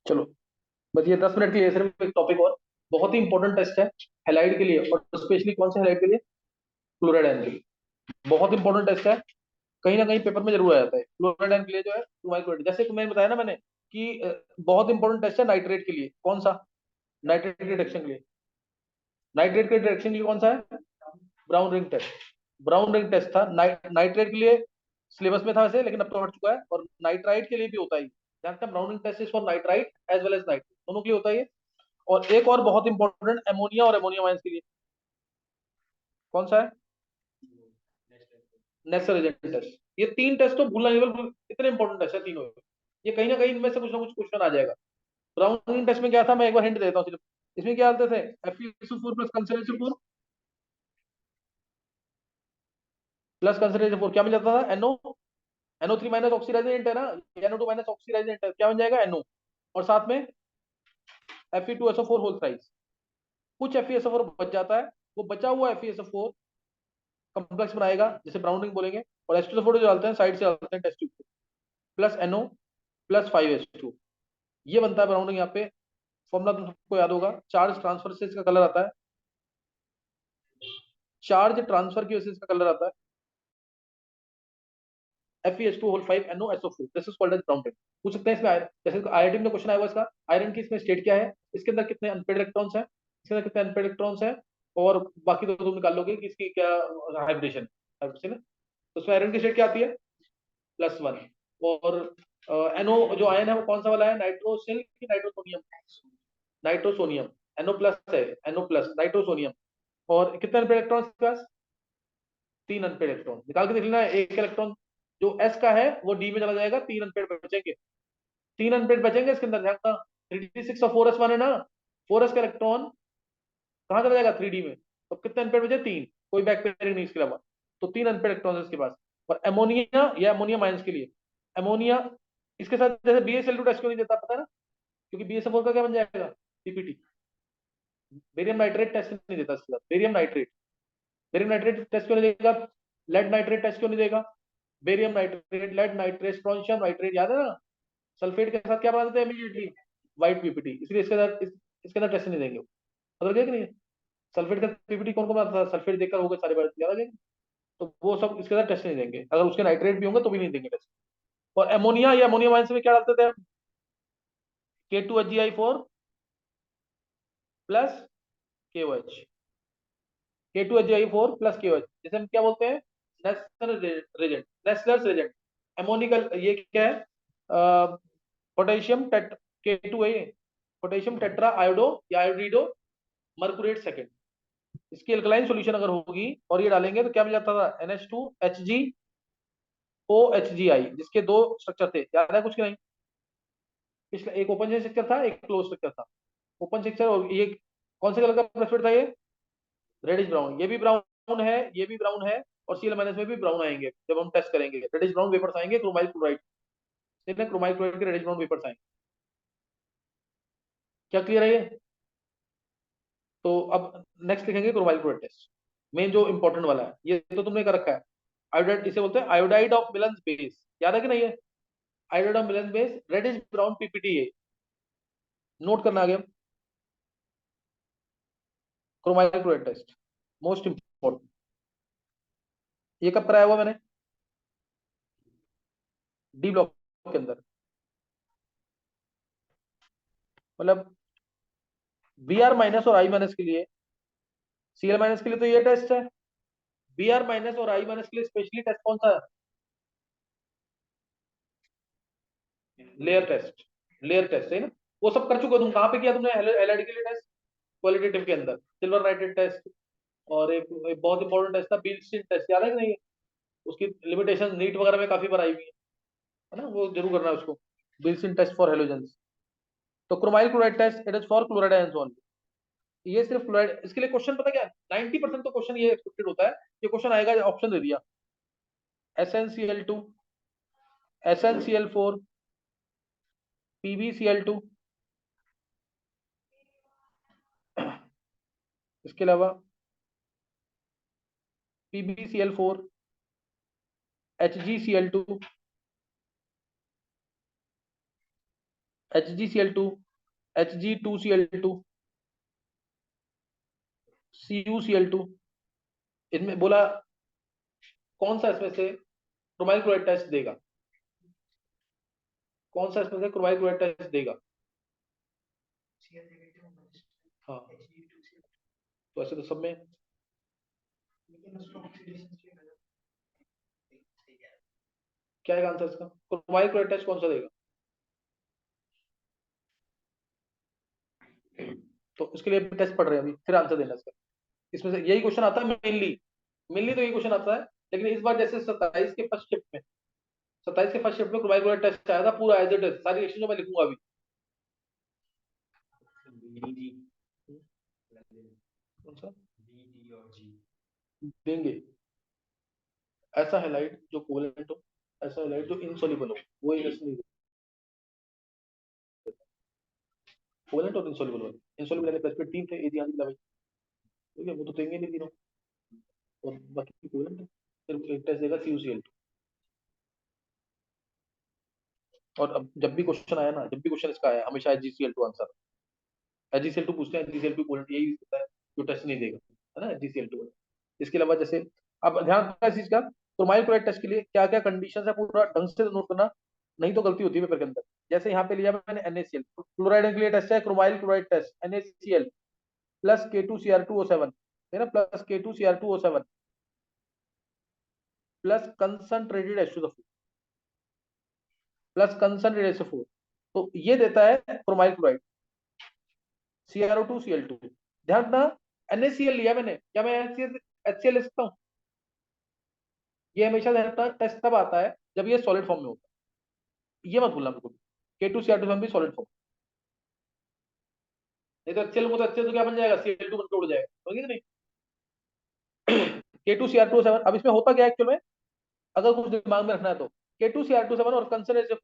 चलो, बस ये 10 मिनट के लिए सिर्फ एक टॉपिक और बहुत ही इंपॉर्टेंट टेस्ट है हेलाइड के लिए, और स्पेशली कौन से हेलाइड के लिए? क्लोराइड आयन के लिए। बहुत इंपॉर्टेंट टेस्ट है, कहीं ना कहीं पेपर में जरूर आ जाता है। क्लोराइड आयन के लिए जो है क्लोराइड, जैसे कि मैंने बताया ना मैंने कि बहुत इंपॉर्टेंट टेस्ट है नाइट्रेट के लिए। कौन सा? नाइट्रेट के डिटेक्शन के लिए। नाइट्रेट के डिटेक्शन के लिए कौन सा है? Brown ring test. Brown ring test था नाइट्रेट के लिए, सिलेबस में था वैसे, लेकिन अब तो हट चुका है। और नाइट्राइट के लिए भी होता है, जानते हैं? Brown ring test is for nitrite as well as nitrate, दोनों के लिए होता है ये। और एक और बहुत इंपॉर्टेंट, एमोनिया और एमोनियम आयंस के लिए। कौन सा है? Next reagent test. ये तीन टेस्ट तो भूलना नहीं, बिल्कुल इतने इंपॉर्टेंट टेस्ट है तीनों। ये कहीं ना कहीं इनमें से कुछ ना कुछ क्वेश्चन आ जाएगा। ब्राउनिंग टेस्ट में क्या था, मैं एक बार हिंट देता हूँ सिर्फ। इसमें क्या डालते थे? Fe4 plus concentration plus concentration 4, क्या मिल जाता था? NO3 माइनस ऑक्सीडाइजेंट है ना, NO2 माइनस ऑक्सीडाइजेंट है, क्या बन जाएगा? NO। और साथ में Fe2SO4 होल थ्राइस। कुछ FeSO4 बच जाता है, वो बचा हुआ FeSO4 कॉम्प्लेक्स बनाएगा, जिसे ब्राउनिंग बोलेंगे। और H2SO4 जो डालते हैं साइड से डालते हैं test tube, plus NO plus 5H2, ये बनता है ब्राउनिंग। यहाँ पे फॉर्मूला तुम सबको याद होगा, चार्ज ट्रांसफर से इसका कलर आता है। चार्ज ट्रांसफर की वजह से इसका कलर आता है Fe2 whole 5 NOSO4, this is called as brown tint. पूछ सकते हैं इसमें जैसे IIT में क्वेश्चन आया हुआ इसका, आयरन की इसमें स्टेट क्या है, इसके अंदर कितने अनपेड इलेक्ट्रॉन्स हैं, इसके अंदर कितने अनपेड इलेक्ट्रॉन्स हैं, और बाकी तो तुम निकाल लोगे कि इसकी क्या हाइब्रिडेशन हाइब्रिडेशन है। तो उसमें आयरन की स्टेट क्या आती है? +1। और NO जो आयन है वो कौन सा वाला है? नाइट्रोसिल की नाइट्रोसोनियम? नाइट्रोसोनियम। NO प्लस है, NO प्लस नाइट्रोसोनियम। और कितने अनपेड इलेक्ट्रॉन्स के पास? 3 अनपेड इलेक्ट्रॉन। निकाल के देख लेना, एक इलेक्ट्रॉन जो S का है वो D में चला जाएगा, 3 अनपेड बचेंगे। 3 अनपेड बचेंगे इसके अंदर, ध्यान रखना। 3d6 और 4s1 है ना, 4s का इलेक्ट्रॉन कहाँ चला जाएगा? 3d में। तो कितने अनपेड बचे? 3। कोई बैक पेयरिंग नहीं इसके अलावा। तो 3 अनपेड इलेक्ट्रॉन है इसके पास। और अमोनिया या अमोनियम आयंस के लिए, अमोनिया इसके साथ जैसे BaSL2 टेस्ट क्यों नहीं देता, पता है ना? क्योंकि BaSO4 का क्या बन जाएगा? PPT। बेरियम नाइट्रेट टेस्ट नहीं देता इसके साथ, barium nitrate. Barium nitrate test क्यों नहीं देगा? लेड नाइट्रेट टेस्ट क्यों नहीं देगा? Barium nitrate, lead nitrate, strontium nitrate, याद है ना? सल्फेट के साथ क्या बना देते हैं इमीडिएटली? White PPT. इसलिए इसके साथ इसके अंदर टेस्ट नहीं देंगे। समझ गए कि नहीं? सल्फेट का पीपीटी कौन कौन बनाता था? सल्फेट देखकर होगा सारे बार, याद आ जाएंगे। तो वो सब इसके साथ टेस्ट नहीं देंगे, अगर उसके नाइट्रेट भी होंगे तो भी नहीं देंगे टेस्ट। और एमोनिया या अमोनियम आयंस में क्या डालते थे? K2HgI4 plus KOH। K2HgI4 plus KOH, जैसे हम क्या बोलते हैं? Nessler Regent, Nessler's Regent. एमोनिकल ये क्या है? पोटेशियम टेट K2 है ये, पोटेशियम टेट्रा आयोडो या आयोडीडो मर्कुरेट सेकेंड। इसकी अल्कलाइन सॉल्यूशन अगर होगी और ये डालेंगे तो क्या मिल जाता था? NH2HgOHgI, जिसके दो स्ट्रक्चर थे, याद है कुछ कि नहीं? पिछला एक ओपन चेन स्ट्रक्चर था, एक क्लोज स्ट्रक्चर था। ओपन स्ट्रक्चर, और ये कौन से कलर का प्रेसपेट था ये? Reddish brown. ये भी ब्राउन है, ये भी ब्राउन है। और Cl- में भी ब्राउन आएंगे जब हम टेस्ट करेंगे, रेडिश ब्राउन वेपर्स आएंगे क्रोमाइल क्लोराइड। क्रोमाइल क्लोराइड के रेडिश ब्राउन वेपर्स आएंगे। क्या क्लियर है ये? तो अब नेक्स्ट लिखेंगे क्रोमाइल क्लोराइड टेस्ट, मेन जो इंपॉर्टेंट वाला है। ये तो तुमने कर रखा है। आयोडाइड, इसे बोलते हैं आयोडाइड ऑफ मिलन बेस, याद है कि नहीं है? Iodide of Millon base, reddish brown PPT है। नोट करना आगे। Chromyl chloride test most important. ये कब कराया हुआ मैंने? डी ब्लॉक के अंदर। मतलब Br- और I- के लिए, Cl- के लिए तो ये टेस्ट है। Br- और I- के लिए स्पेशली टेस्ट कौन सा है? Layer test. लेयर टेस्ट है ना? वो सब कर चुके हो तुम। कहाँ पे किया तुमने एलआईडी के लिए टेस्ट? क्वालिटेटिव के अंदर सिल्वर नाइट्रेट टेस्ट। और एक बहुत इंपॉर्टेंट टेस्ट था बील्स्टीन टेस्ट, याद है कि नहीं? उसकी लिमिटेशन नीट वगैरह में काफी बार आई हुई है ना, वो जरूर करना है उसको। Beilstein test for halogens. तो chromyl chloride test, it is for chloride ions only. ये सिर्फ क्लोराइड, इसके लिए क्वेश्चन पता क्या है? 90% तो क्वेश्चन ये एक्सपेक्टेड होता है, ये क्वेश्चन आएगा, ऑप्शन दे दिया। SnCl2, SnCl4, PbCl2, इसके अलावा PbCl4, HgCl2, HgCl2, Hg2Cl2, CuCl2, इनमें बोला कौन सा इसमें से क्रोमाइल क्लोराइड टेस्ट देगा, कौन सा इसमें से क्रोमाइल क्लोराइड टेस्ट देगा? हाँ, तो ऐसे तो सब में क्या है आंसर इसका? क्रोमाइल क्लोराइड टेस्ट कौन सा देगा? तो इसके लिए टेस्ट पढ़ रहे हैं अभी, फिर आंसर देना इसका। इसमें से यही क्वेश्चन आता है मेनली, मेनली तो यही क्वेश्चन आता है। लेकिन इस बार जैसे 27 के फर्स्ट शिफ्ट में, 27 के फर्स्ट शिफ्ट में क्रोमाइल क्लोराइड टेस्ट आया था पूरा एज इट इज, सारी रिएक्शन जो मैं लिखूंगा अभी। कौन सा देंगे? ऐसा हैलाइड जो कोवेलेंट हो, ऐसा हैलाइड जो इनसॉल्युबल हो, वो एक नहीं कोवेलेंट और इनसॉल्युबल वाले। इनसॉल्युबल यानी प्रेसिपिटेट तीन थे, एजी आदि भाई, ठीक है, वो तो देंगे नहीं तीनों, और बाकी कोवेलेंट है। फिर एक टेस्ट देगा CuCl2। और अब जब भी क्वेश्चन आया ना, जब भी क्वेश्चन इसका आया, हमेशा HgCl2 आंसर। HgCl2 पूछते हैं, HgCl2 कोवेलेंट, यही होता है जो टेस्ट नहीं देगा, है ना, HgCl2। इसके अलावा जैसे, अब ध्यान रखना इस चीज का, क्रोमाइल क्लोराइड टेस्ट के लिए क्या क्या कंडीशन है पूरा ढंग से नोट करना, नहीं तो गलती होती है पेपर के अंदर। जैसे यहाँ पे लिया मैंने NaCl, क्लोराइड के लिए टेस्ट है chromyl chloride test, NaCl plus K2Cr2O7, है ना, plus K2Cr2O7 plus concentrated H2O4, plus concentrated HCl4, तो ये देता है क्रोमाइल क्लोराइड CrO2Cl2। ध्यान रखना, NaCl लिया मैंने, क्या मैं HCl ले सकता हूँ? ये हमेशा ध्यान रखना, टेस्ट तब आता है जब ये सॉलिड फॉर्म में होता है, ये मत भूलना बिल्कुल। K2Cr2 भी सॉलिड फॉर्म, नहीं तो HCl को तो HCl तो क्या बन जाएगा, Cl2 बनकर उड़ जाएगा, समझे कि नहीं? K2Cr2O7, अब इसमें होता क्या है एक्चुअल में, अगर कुछ दिमाग में रखना है तो, K2Cr2O7 और कंसंट्रेटेड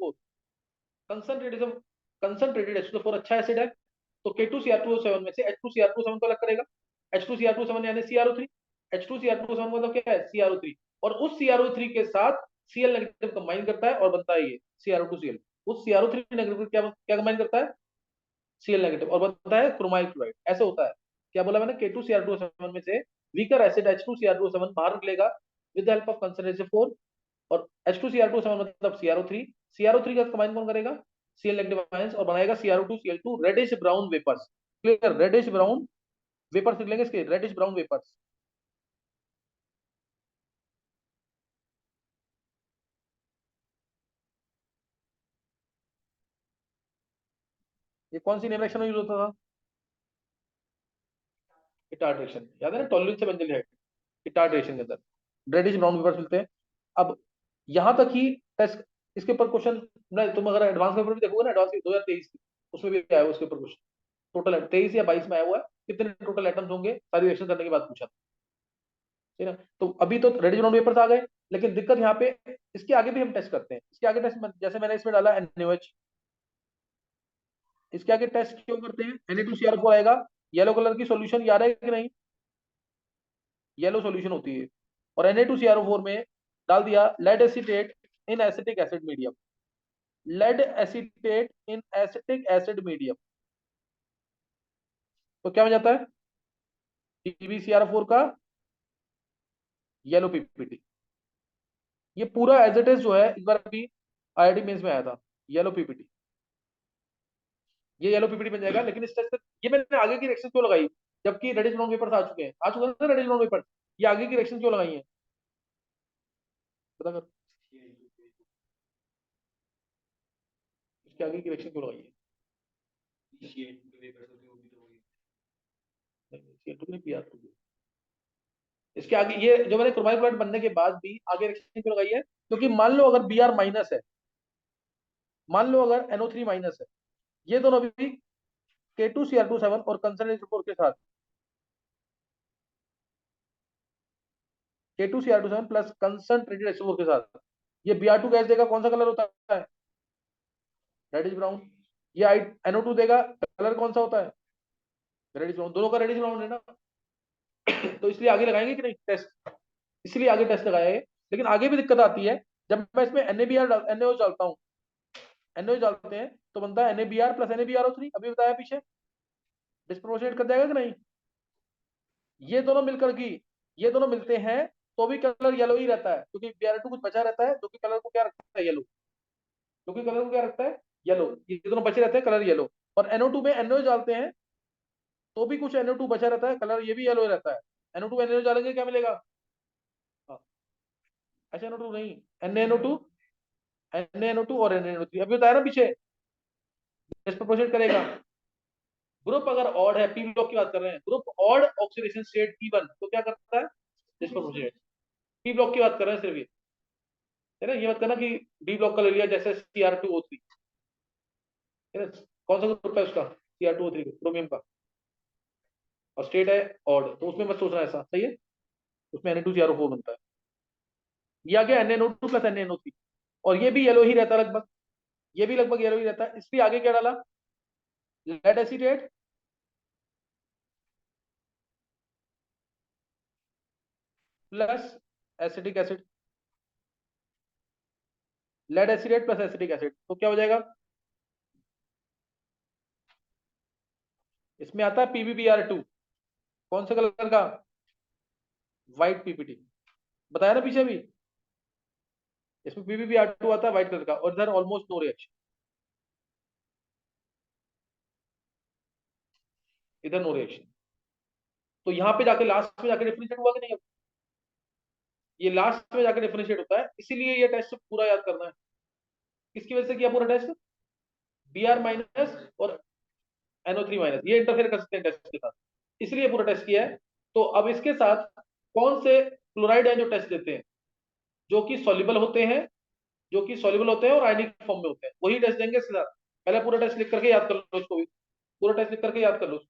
कंसंट्रेटेड कंसंट्रेटेड H2O4 अच्छा एसिड है, तो K2Cr2O7 में से H2Cr2O7 को अलग करेगा। H2Cr2O7 यानी CrO3, H2Cr2O7 मतलब क्या है, CrO3, और उस CrO3 के साथ Cl नेगेटिव कंबाइन करता है और बनता है ये CrO2Cl। उस CrO3 नेगेटिव क्या क्या कंबाइन करता है, Cl नेगेटिव, और बनता है क्रोमाइल क्लोराइड। ऐसे होता है। क्या बोला मैंने, K2Cr2O7 में से वीकर एसिड H2Cr2O7 बाहर निकलेगा with the help of concentration 4, और H2Cr2O7 मतलब CrO3, CrO3 का कंबाइन कौन करेगा, Cl नेगेटिव आयंस, और बनाएगा Cr2Cl2 reddish brown vapours. Clear, reddish brown vapours निकलेंगे इसके, रेडिश ब्राउन वेपर्स। ये कौन सी नेम रिएक्शन में यूज होता था? इटार्ट रिएक्शन, याद है ना, टोल्यूनि से बेंजीन, इटार्ट रिएक्शन के अंदर रेडिश ब्राउन वेपर्स मिलते हैं। अब यहां तक ही टेस्ट, इसके ऊपर क्वेश्चन, तुम अगर एडवांस पेपर भी देखोगे ना, एडवांस 2023 उसमें भी आया हुआ उसके ऊपर क्वेश्चन, टोटल 23 या 22 में आया हुआ है, कितने टोटल एटम्स होंगे सारी रिएक्शन करने के बाद पूछा, ठीक है ना। तो अभी तो रेडिश ब्राउन वेपर्स आ गए, लेकिन दिक्कत यहाँ पे, इसके आगे भी हम टेस्ट करते हैं, इसके आगे टेस्ट जैसे मैंने इसमें डाला NaOH, इसके आगे टेस्ट क्यों करते हैं, Na2Cr4 आएगा, येलो कलर की सॉल्यूशन याद है कि नहीं, येलो सॉल्यूशन होती है, और Na2Cr4 में डाल दिया lead acetate in acetic acid medium, lead acetate in acetic acid medium, तो क्या हो जाता है, PbCr4 का येलो पीपीटी। ये पूरा एज इट इज जो है, एक बार अभी IIT मेंस में आया था, येलो पीपीटी, ये येलो पीपीटी बन जाएगा। लेकिन इस टेस्ट, ये मैंने आगे की रिएक्शन क्यों लगाई, जबकि रेडिश ब्राउन पेपर्स आ चुके हैं ना रेडिश ब्राउन पेपर्स, ये आगे की रिएक्शन क्यों लगाई है, पता कर, इसके आगे की रिएक्शन क्यों लगाई है? CO2 नहीं, PR2। इसके आगे ये जो मैंने क्रोमाइल क्लोराइड बनने के बाद भी आगे रिएक्शन क्यों लगाई है, क्योंकि मान लो अगर Br माइनस है, मान लो अगर NO3 माइनस है, ये दोनों भी K2Cr2O7 और कंसंट्रेटेड 4 के साथ, K2Cr2O7 प्लस कंसंट्रेटेड H4 के साथ, ये Br2 गैस देगा, कौन सा कलर होता है, रेडिश ब्राउन। ये NO2 देगा, कलर कौन सा होता है, रेडिश ब्राउन, दोनों का रेडिश ब्राउन है ना। तो इसलिए आगे लगाएंगे कि नहीं टेस्ट, इसलिए आगे टेस्ट लगाया है। लेकिन आगे भी दिक्कत आती है, जब मैं इसमें NaBr NaOH डालता हूँ, NaOH डालते हैं तो बनता है NaBr प्लस NaBrO3, अभी बताया पीछे, डिस्प्रोपोर्शनेट कर जाएगा कि नहीं? ये दोनों मिलकर की, ये दोनों मिलते हैं तो भी कलर येलो ही रहता है, क्योंकि Br2 कुछ बचा रहता है जो कि कलर को क्या रखता है, येलो, जो कि कलर को क्या रखता है, येलो। ये दोनों बचे रहते हैं, कलर येलो। और NO2 में NaOH डालते हैं तो भी कुछ NO2 बचा रहता है, कलर ये भी येलो रहता है। NO2 में NaOH डालेंगे क्या मिलेगा? हाँ, अच्छा NO2 नहीं, NaNO2, NaNO2 और NaNO3, अभी बताया ना पीछे, डिस्प्रोपोर्शनेट करेगा। ग्रुप अगर ऑड है, पी ब्लॉक की बात कर रहे हैं, group odd oxidation state P1 तो क्या करता है, डिस्प्रोपोर्शनेट। पी ब्लॉक की बात कर रहे हैं सिर्फ ये, है ना, ये मत करना कि डी ब्लॉक का ले लिया जैसे Cr2O3, है ना, कौन सा ग्रुप है उसका, Cr2O3 क्रोमियम का, और स्टेट है ऑड, तो उसमें मत सोचना ऐसा, सही है, उसमें Na2CrO4 बनता है। ये आ गया NaNO2 प्लस NaNO3, और ये भी येलो ही रहता है लगभग, ये भी लगभग येलो ही रहता है। इसलिए आगे क्या डाला, lead acetate plus acetic acid, lead acetate plus acetic acid, तो क्या हो जाएगा, इसमें आता है PbBr2, कौन से कलर का, व्हाइट पीपीटी, बताया ना पीछे भी, इसमें PbBr2 आता है व्हाइट कलर का, और इधर ऑलमोस्ट नो रिएक्शन, इधर नो रिएक्शन। तो यहाँ पे जाके लास्ट में जाके डिफरेंशिएट हुआ कि नहीं, ये लास्ट में जाके डिफरेंशिएट होता है, इसीलिए ये टेस्ट पूरा याद करना है। किसकी वजह से किया पूरा टेस्ट, Br माइनस और NO3 माइनस, ये इंटरफेयर कर सकते हैं टेस्ट के साथ, इसलिए पूरा टेस्ट किया है। तो अब इसके साथ कौन से क्लोराइड है जो टेस्ट देते हैं, जो कि सॉल्युबल होते हैं, जो कि सॉल्युबल होते हैं और आयनिक फॉर्म में होते हैं, वही टेस्ट देंगे इसके साथ। पहले पूरा टेस्ट लिख करके याद कर लो उसको भी, पूरा टेस्ट लिख करके याद कर लो।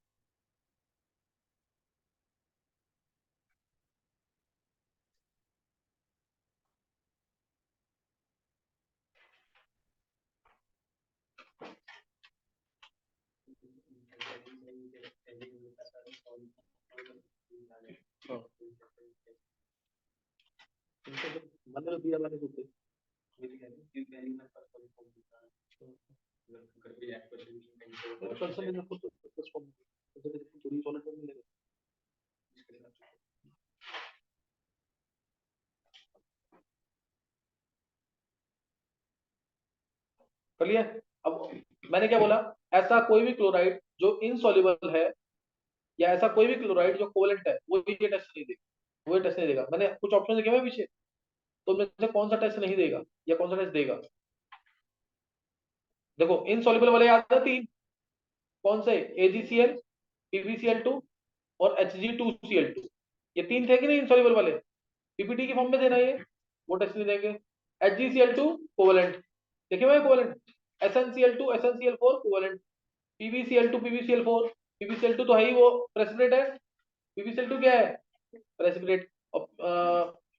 हाँ, मैंने तो दिया, मैंने तो कर लिया। अब मैंने क्या बोला, ऐसा कोई भी क्लोराइड जो इनसॉल्युबल है, या ऐसा कोई भी क्लोराइड जो कोवेलेंट है, वो ये टेस्ट नहीं देगा, वो टेस्ट नहीं देगा। मैंने कुछ ऑप्शन लिखे हुए हैं पीछे, तो उनमें से कौन सा टेस्ट नहीं देगा या कौन सा टेस्ट देगा। देखो इनसॉल्युबल वाले याद है तीन, कौन से, AgCl, PbCl2 और Hg2Cl2, ये तीन थे कि नहीं इनसॉल्युबल वाले, पीपीटी की फॉर्म में देना ये, वो टेस्ट नहीं देंगे। HgCl2 कोवेलेंट, देखे हुए covalent, SnCl2 SnCl4 covalent, PbCl2 PbCl4, PbCl2 तो है ही वो प्रेसिपिटेट है, PbCl2 क्या है, प्रेसिपिटेट,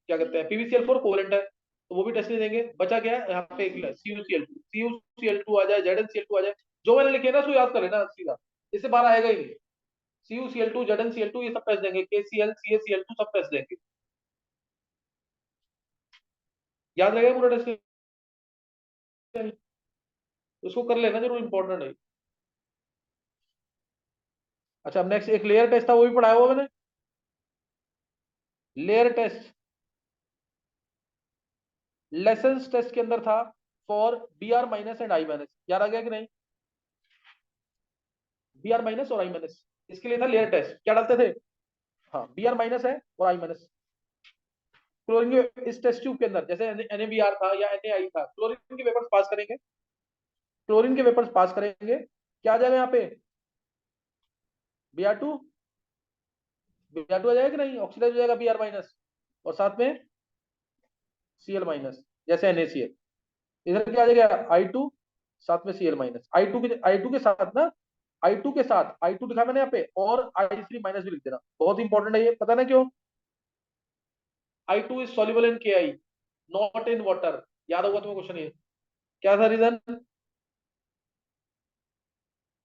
क्या कहते हैं, PbCl4 कोवेलेंट है, तो वो भी टेस्ट नहीं देंगे। बचा क्या है यहाँ पे, एक CuCl2 आ जाए, ZnCl2 आ जाए, जो मैंने लिखे ना उसको याद कर लेना सीधा, इससे बाहर आएगा ही नहीं। CuCl2 ZnCl2 ये सब टेस्ट देंगे, KCl CaCl2 सब टेस्ट देंगे, याद रहेगा पूरा टेस्ट, उसको कर लेना जरूर, इंपॉर्टेंट है। अच्छा अब नेक्स्ट एक लेयर टेस्ट था, वो भी पढ़ाया हुआ मैंने, लेयर टेस्ट लेसन्स टेस्ट के अंदर था, for Br minus and I minus, याद आ गया कि नहीं, Br माइनस और I माइनस, इसके लिए था लेयर टेस्ट, क्या डालते थे, हाँ Br माइनस है और I माइनस। क्लोरीन के इस टेस्ट ट्यूब के अंदर जैसे NaBr था या NaI था, क्लोरीन के वेपर्स पास करेंगे, क्लोरीन के वेपर्स पास करेंगे, क्या आ जाएगा यहाँ पे, Br2, Br2 आ जाएगा कि नहीं, ऑक्सीडाइज हो जाएगा Br माइनस, और साथ में Cl माइनस, जैसे NaCl, इधर क्या आ जाएगा I2, साथ में Cl माइनस, I2 के साथ ना, I2 के साथ I2 लिखा मैंने यहाँ पे, और I3 माइनस भी लिख देना, बहुत इंपॉर्टेंट है ये, पता ना क्यों, I2 is soluble in KI, not in water, याद होगा तुम्हें क्वेश्चन ये, क्या था रीजन,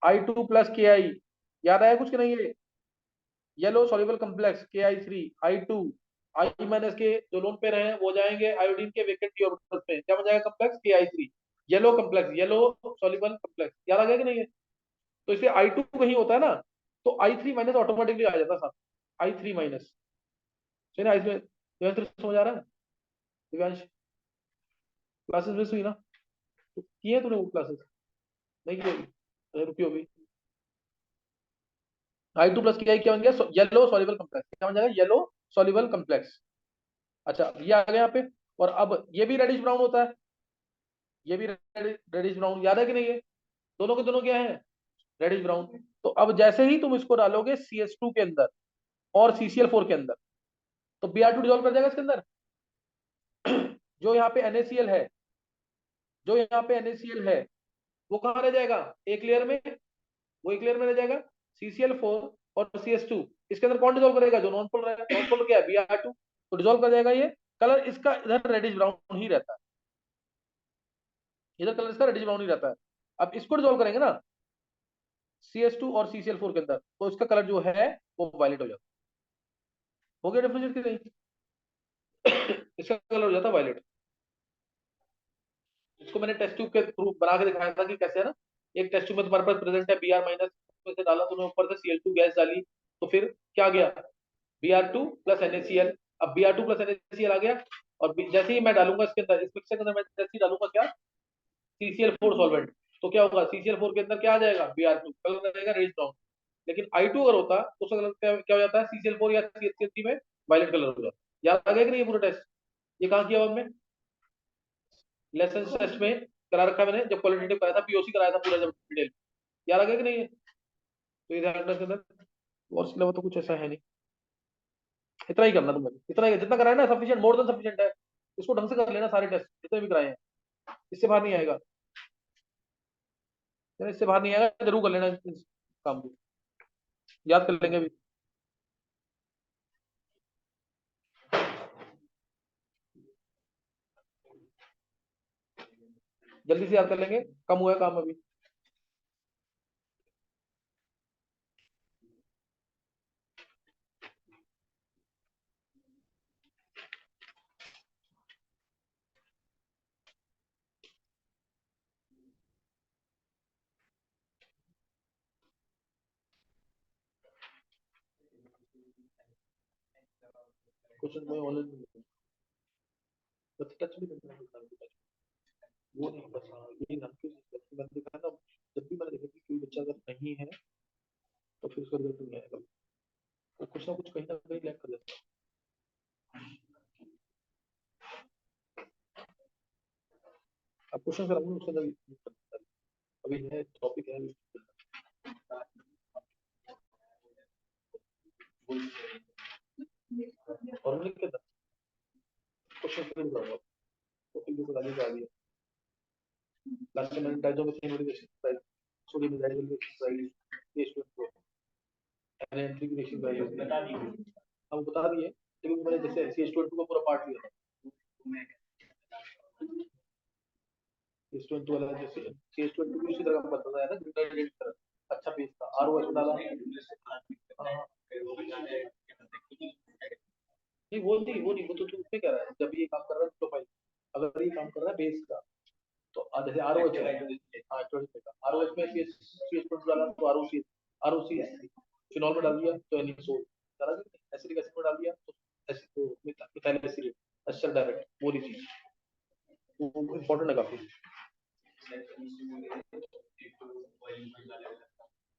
I2 प्लस KI, याद आया कुछ कि नहीं, ये yellow soluble complex KI3, I2, I minus के जो लोन पे रहे वो जाएंगे आयोडीन के वेकेंट ऑर्बिटल्स में, क्या बन जाएगा complex KI3, yellow complex, yellow soluble complex, याद आ गया कि नहीं है? तो इसे I2 कहीं होता है ना, तो I3 माइनस ऑटोमेटिकली आ जाता है, I3 माइनस। सही ना? इसमें समझ आ रहा है दिव्यांश? क्लासेस मिस हुई ना? तो किए तूने वो क्लासेस? नहीं की होगी? अरे रुकी होगी। I2 प्लस क्या क्या बन गया? Yellow soluble complex. क्या बन जाएगा? Yellow soluble complex. अच्छा ये आ गया यहाँ पे। और अब ये भी रेडिश ब्राउन होता है, ये भी रेडिश ब्राउन, याद है कि नहीं है? दोनों के दोनों क्या है? Reddish brown. तो अब जैसे ही तुम इसको डालोगे CS2 के अंदर और CCl4 के अंदर, तो Br2 डिजोल्व कर जाएगा इसके अंदर। जो यहाँ पे NaCl है, जो यहाँ पे NaCl है, वो कहाँ रह जाएगा? एक लेयर में, वो एक लेयर में रह जाएगा। CCl4 और CS2, इसके अंदर कौन डिजोल्व करेगा? जो नॉन पोलर है। नॉन पोलर क्या है? Br2। तो डिजोल्व कर जाएगा ये। कलर इसका इधर रेडिश ब्राउन ही रहता है, इधर कलर इसका रेडिश ब्राउन ही रहता है। अब इसको डिजोल्व करेंगे ना CS2 और CCl4 के अंदर, तो इसका कलर जो है वो वायलेट हो जाता है। हो गया डिफरेंशिएट कि नहीं? इसका कलर हो जाता है वायलेट। इसको मैंने टेस्ट ट्यूब के थ्रू बना के दिखाया था कि कैसे है ना। एक टेस्ट ट्यूब में तुम्हारे पास प्रेजेंट है Br माइनस, में से डाला तूने, ऊपर से Cl2 गैस डाली, तो फिर क्या गया? Br2 plus NaCl। अब Br2 प्लस NaCl आ गया। और जैसे ही मैं डालूंगा इसके अंदर, इस मिक्सर के अंदर मैं जैसे ही डालूंगा क्या? CCl4 solvent. तो क्या होगा? CCl4 के अंदर क्या आ जाएगा? Br2, कलर रहेगा रेड ब्राउन। लेकिन I2 अगर होता तो उसका कलर क्या हो जाता है? CCl4 या CH3 में वायलेट कलर हो जाता है। याद आ गया कि नहीं ये पूरा टेस्ट? ये कहाँ किया हुआ हमने? लेसन टेस्ट में करा रखा है मैंने, जब क्वालिटेटिव कराया था, POC कराया था पूरा जब डिटेल। याद आ गया कि नहीं है? तो ये ध्यान रखना के अंदर। और इसके अलावा तो कुछ ऐसा है नहीं। इतना ही करना तुम्हें, इतना ही जितना कराया ना सफिशिएंट, मोर देन सफिशिएंट है। इसको ढंग से कर लेना सारे टेस्ट जितने भी कराए हैं। इससे बाहर नहीं आएगा, इससे बाहर नहीं आएगा, जरूर कर लेना इस काम को। याद कर लेंगे अभी, जल्दी से याद कर लेंगे। कम हुआ है काम अभी। क्वेश्चन में ऑनलाइन टच भी करना है। वो नहीं बस, हाँ यही ना कि मैंने देखा है ना, जब भी मैंने देखा कि कोई बच्चा अगर नहीं है तो फिर उसका रिजल्ट नहीं आएगा। वो कुछ ना कुछ कहीं ना कहीं लैग कर देता है। अब क्वेश्चन कराऊंगा उसके अंदर, अभी है टॉपिक है। और मैंने क्या क्वेश्चन फिर बताऊंगा, तो फिर जैसे गाली आ गई लास्ट टाइम मैंने डायजो में 3 motivation price, sodium Dizo price, ये स्टूडेंट को एंट्री की रेशियो प्राइस बता दी, हम बता दिए। लेकिन मैंने जैसे CS22 का पूरा पार्ट लिया था, CS22 वाला जैसे CS22 भी उसी तरह का बताया ना, ग्रेडेड तरह अच्छा पेज था, ROS डाला। हाँ, नहीं वो नहीं, वो नहीं, वो तो तू उसमें कह रहा है जब ये काम कर रहा है प्रोफाइल, अगर ये काम कर रहा है बेस का, तो जैसे ROH है, हाँ 20 का ROH में CS22 डाला तो ROC फिनॉल में डाल दिया तो NaSO डाला, एसिडिक एसिड में डाल दिया तो एसिड तो मिथाइल एसिड एस्टर डायरेक्ट, वो वाली चीज वो इम्पोर्टेंट है काफी।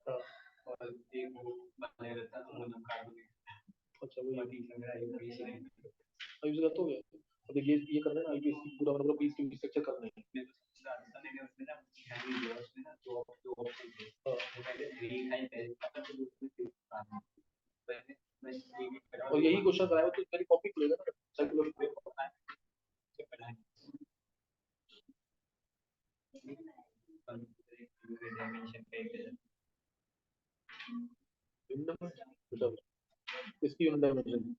हाँ, अच्छा वो यूज करते हो गया। अब ये करना है ना IPSC पूरा, मतलब 20 स्ट्रक्चर करना है। और यही क्वेश्चन कराया तो मेरी कॉपी खुलेगा ना साइकोलॉजी। इसकी यूनिट डायमेंशन